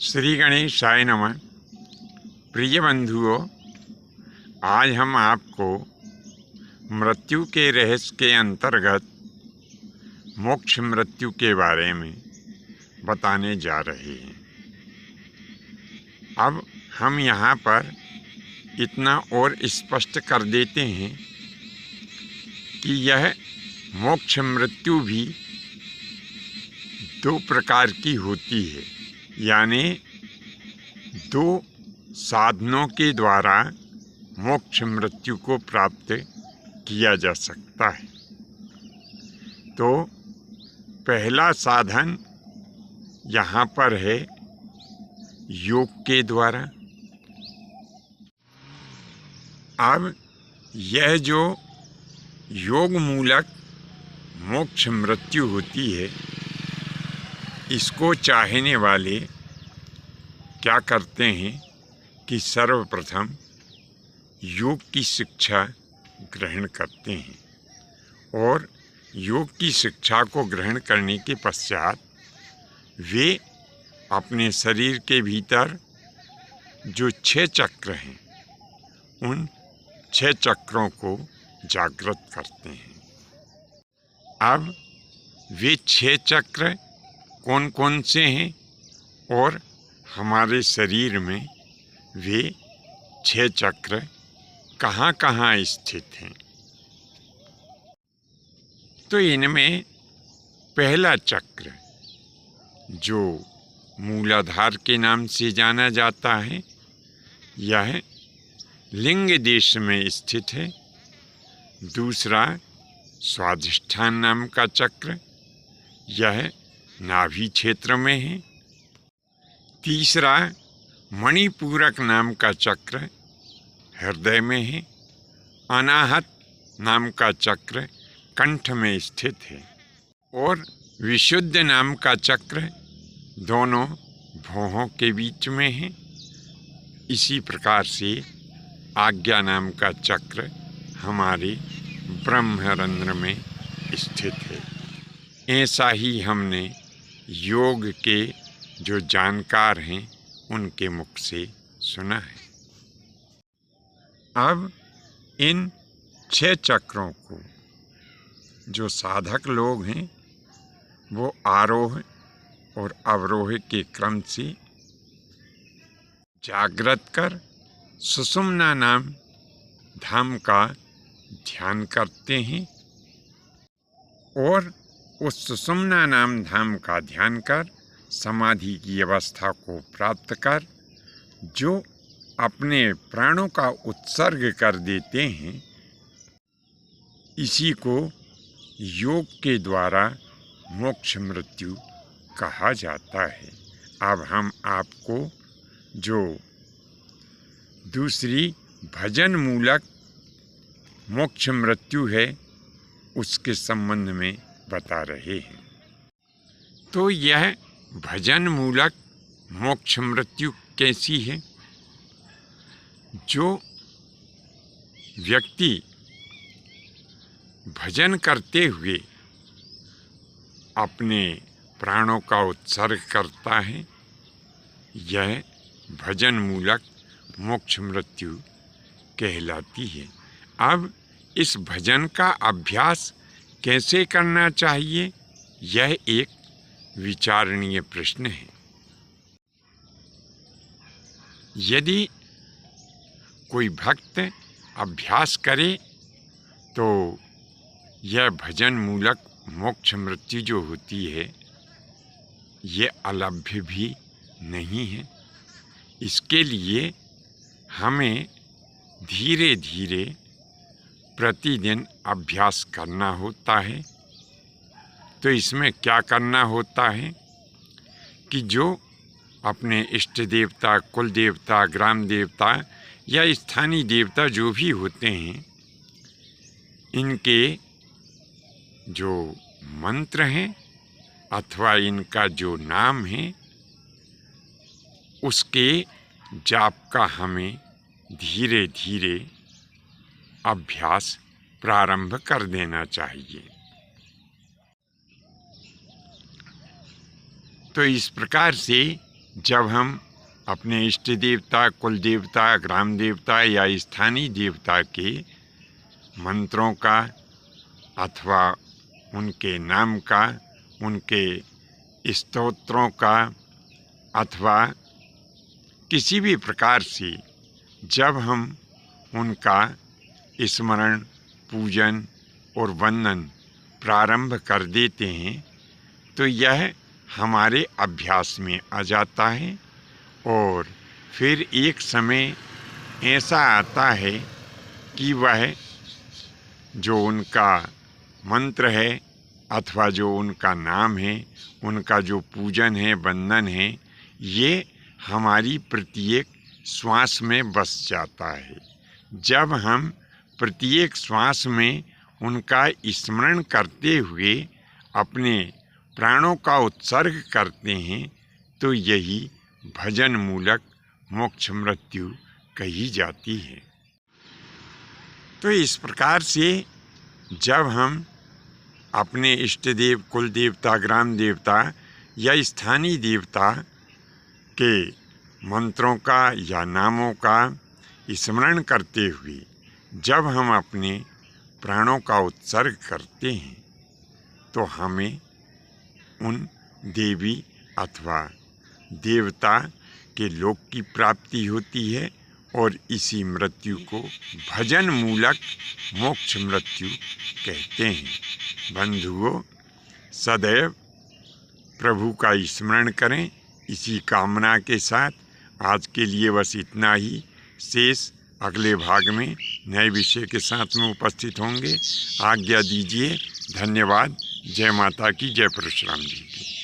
श्री गणेशाय नमः। प्रिय बंधुओं, आज हम आपको मृत्यु के रहस्य के अंतर्गत मोक्ष मृत्यु के बारे में बताने जा रहे हैं। अब हम यहाँ पर इतना और स्पष्ट कर देते हैं कि यह मोक्ष मृत्यु भी दो प्रकार की होती है, यानी दो साधनों के द्वारा मोक्ष मृत्यु को प्राप्त किया जा सकता है। तो पहला साधन यहाँ पर है योग के द्वारा। अब यह जो योग मूलक मोक्ष मृत्यु होती है, इसको चाहने वाले क्या करते हैं कि सर्वप्रथम योग की शिक्षा ग्रहण करते हैं और योग की शिक्षा को ग्रहण करने के पश्चात वे अपने शरीर के भीतर जो 6 चक्र हैं, उन 6 चक्रों को जागृत करते हैं। अब वे 6 चक्र कौन कौन से हैं और हमारे शरीर में वे 6 चक्र कहाँ कहाँ स्थित हैं। तो इनमें पहला चक्र जो मूलाधार के नाम से जाना जाता है, यह लिंग देश में स्थित है। दूसरा स्वाधिष्ठान नाम का चक्र, यह नाभि क्षेत्र में है। तीसरा मणिपूरक नाम का चक्र हृदय में है। अनाहत नाम का चक्र कंठ में स्थित है और विशुद्ध नाम का चक्र दोनों भौहों के बीच में है। इसी प्रकार से आज्ञा नाम का चक्र हमारे ब्रह्मरंध्र में स्थित है। ऐसा ही हमने योग के जो जानकार हैं उनके मुख से सुना है। अब इन 6 चक्रों को जो साधक लोग हैं वो आरोह और अवरोह के क्रम से जागृत कर सुषुम्ना नाम धाम का ध्यान करते हैं और उस सुषुम्ना नाम धाम का ध्यान कर समाधि की अवस्था को प्राप्त कर जो अपने प्राणों का उत्सर्ग कर देते हैं, इसी को योग के द्वारा मोक्ष मृत्यु कहा जाता है। अब हम आपको जो दूसरी भजन मूलक मोक्ष मृत्यु है उसके संबंध में बता रहे हैं। तो यह भजन मूलक मोक्ष मृत्यु कैसी है? जो व्यक्ति भजन करते हुए अपने प्राणों का उत्सर्ग करता है, यह भजन मूलक मोक्ष मृत्यु कहलाती है। अब इस भजन का अभ्यास कैसे करना चाहिए, यह एक विचारणीय प्रश्न है। यदि कोई भक्त अभ्यास करे तो यह भजन मूलक मोक्ष मृत्यु जो होती है, ये अलभ्य भी नहीं है। इसके लिए हमें धीरे धीरे प्रतिदिन अभ्यास करना होता है। तो इसमें क्या करना होता है कि जो अपने इष्ट देवता, कुल देवता, ग्राम देवता या स्थानीय देवता जो भी होते हैं, इनके जो मंत्र हैं अथवा इनका जो नाम है, उसके जाप का हमें धीरे धीरे अभ्यास प्रारंभ कर देना चाहिए। तो इस प्रकार से जब हम अपने इष्ट देवता, कुल देवता, ग्राम देवता या स्थानीय देवता के मंत्रों का अथवा उनके नाम का, उनके स्तोत्रों का अथवा किसी भी प्रकार से जब हम उनका स्मरण, पूजन और वंदन प्रारंभ कर देते हैं तो यह हमारे अभ्यास में आ जाता है और फिर एक समय ऐसा आता है कि वह जो उनका मंत्र है अथवा जो उनका नाम है, उनका जो पूजन है, वंदन है, ये हमारी प्रत्येक श्वास में बस जाता है। जब हम प्रत्येक श्वास में उनका स्मरण करते हुए अपने प्राणों का उत्सर्ग करते हैं तो यही भजन मूलक मोक्ष मृत्यु कही जाती है। तो इस प्रकार से जब हम अपने इष्ट देव, कुल देवता, ग्राम देवता या स्थानीय देवता के मंत्रों का या नामों का स्मरण करते हुए जब हम अपने प्राणों का उत्सर्ग करते हैं तो हमें उन देवी अथवा देवता के लोक की प्राप्ति होती है और इसी मृत्यु को भजन मूलक मोक्ष मृत्यु कहते हैं। बंधुओं, सदैव प्रभु का स्मरण करें। इसी कामना के साथ आज के लिए बस इतना ही। शेष अगले भाग में नए विषय के साथ में उपस्थित होंगे। आज्ञा दीजिए। धन्यवाद। जय माता की, जय परशुराम जी।